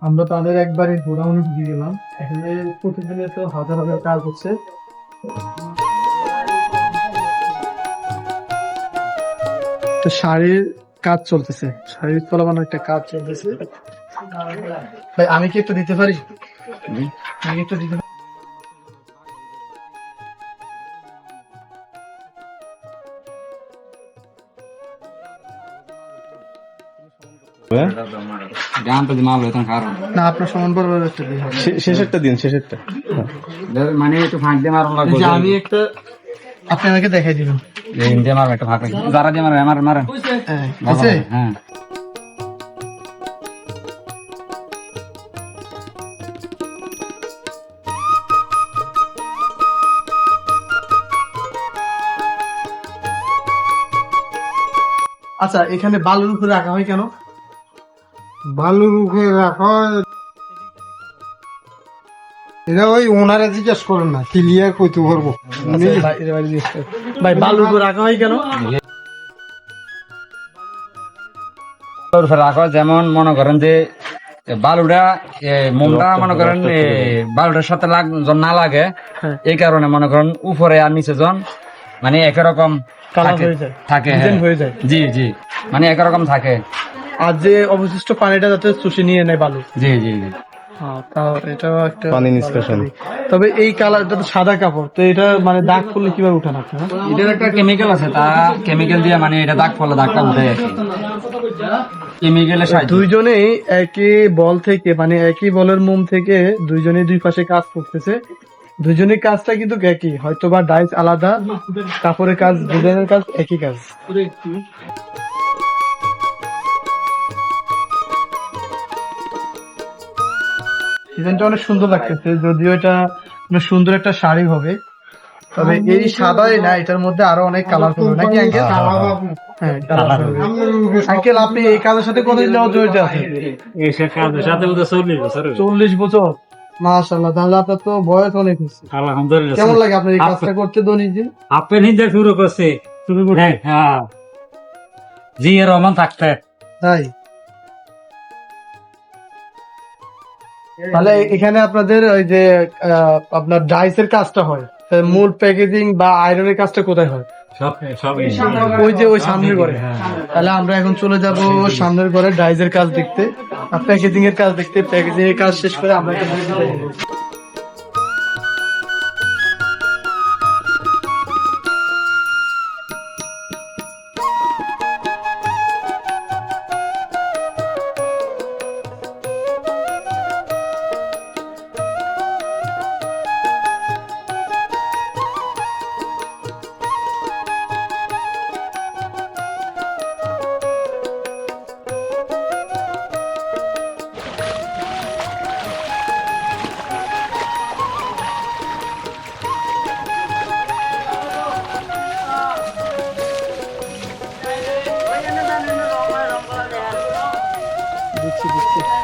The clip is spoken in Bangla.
আমরা তাদের একবারে গোডাউনে ঢুকে গেলাম। এখানে প্রতিদিনে তো হাজার হাজার কাজ হচ্ছে। তো শাড়ির কাজ চলতেছে, শাড়ির তলা বানানোর একটা কাজ চলতেছে। ভাই আমি কি একটু দিতে পারি? আমি একটু দিতে পারি? না, আপনার সমান বরাবর একটা দিই। শেষেরটা দিন, শেষেরটা। মানে একটু ফাঁক দিয়ে মারুন লাগবে। এই যে আমি একটা, আপনি আমাকে দেখাই দিবেন। দিয়ে মারবেন একটু ফাঁক রেখে। যারা দিয়ে মারবেন মারেন। হ্যাঁ, ভালো বুঝছে? হবে, হ্যাঁ। আচ্ছা, এখানে বালুর উপরে রাখা হয় কেন? বালুর মুখে রাখা, এটা ওই ওনারা জিজ্ঞেস করেন না, ক্লিয়ার কইতে পারবো। ভাই বালুর উপরে রাখা হয় কেন? রাখো, যেমন মনে করেন যে বালুটা মোমটা মনে করেন বালুটার সাথে না লাগে, হ্যাঁ। এই কারণে মনে করেন উপরে আর নিচে জন মানে একই রকম কালার থাকে- হয়ে যায়, থাকে, ডিজাইন হ্যাঁ। হয়ে যায়। জি জি, মানে একই রকম থাকে। আর যে অবশিষ্ট পানিটা যাতে চুষে নিয়ে নেয় বালু। জি জি জি। হ্যাঁ, তাও এটাও একটা পানি ভালো নিষ্কাশন। দিক। তবে এই কালারটা তো সাদা কাপড়, তো এটা মানে দাগ পড়লে কিভাবে উঠান আপনারা? এটার একটা কেমিক্যাল আছে, তা কেমিক্যাল দিয়ে মানে এটা দাগ পড়লে দাগটা উঠে আর কি। কেমিক্যালের সাহায্যে। দুইজনেই একই বল থেকে, মানে একই বলের মোম থেকে দুইজনেই দুই পাশে কাজ করতেছে। দুইজনের কাজটা কিন্তু একই, হয়তো বা ডাইস আলাদা, কাপড়ের কাজ, ডিজাইনের কাজ একই কাজ। ডিজাইনটা অনেক সুন্দর লাগতেছে, যদিও এটা অনেক সুন্দর একটা শাড়ি হবে। তবে এই সাদাই না, এটার মধ্যে আরো অনেক কালার করবে নাকি আঙ্কেল? হ্যাঁ, কালার করবে। আঙ্কেল, আপনি এই কাজের সাথে কতদিন যাবত জড়িত আছেন? 40 বছর। মাশাআল্লাহ, তাহলে আপনার তো বয়স অনেক হচ্ছে। আলহামদুলিল্লাহ। কেমন লাগে আপনার এই কাজটা করতে দৈনন্দিন? আপনি নিজে শুরু করছে হ্যাঁ। জি এর রহমান থাকতে তাই? তাহলে এখানে আপনাদের ওই যে আপনার ডাইসের কাজটা হয়, মূল প্যাকেজিং বা আয়রনের কাজটা কোথায় হয়? সব সব ওই যে ওই সামনের ঘরে। তাহলে আমরা এখন চলে যাব সামনের ঘরে ডাইসের কাজ দেখতে আর প্যাকেজিং এর কাজ দেখতে। প্যাকেজিং এর কাজ শেষ করে আমরা এখান থেকে বিদায় নেব। দিচ্ছি।